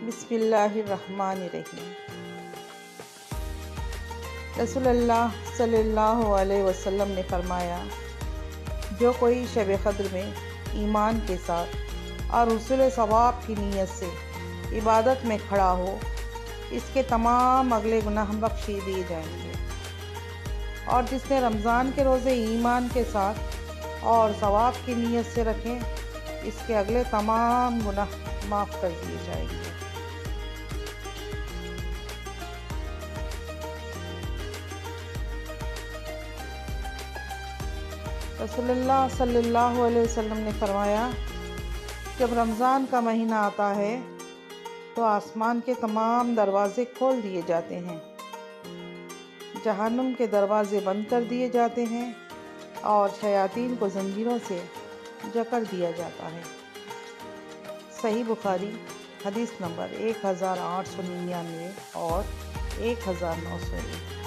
بسم اللہ الرحمن الرحیم۔ رسول اللہ صلی اللہ علیہ وسلم نے فرمایا، جو کوئی شب قدر میں ایمان کے ساتھ اور حصول ثواب کی نیت سے عبادت میں کھڑا ہو، اس کے تمام اگلے گناہ بخشی دیے جائیں گے، اور جس نے رمضان کے روزے ایمان کے ساتھ اور ثواب کی نیت سے رکھیں، اس کے اگلے تمام گناہ معاف کر دیے جائیں گے۔ رسول اللہ صلی اللہ علیہ وسلم نے فرمایا، جب رمضان کا مہینہ آتا ہے تو آسمان کے تمام دروازے کھول دیے جاتے ہیں، جہنم کے دروازے بند کر دیے جاتے ہیں اور شیاطین کو زنجیروں سے جکڑ دیا جاتا ہے۔ صحیح بخاری حدیث نمبر 1899 اور 1901۔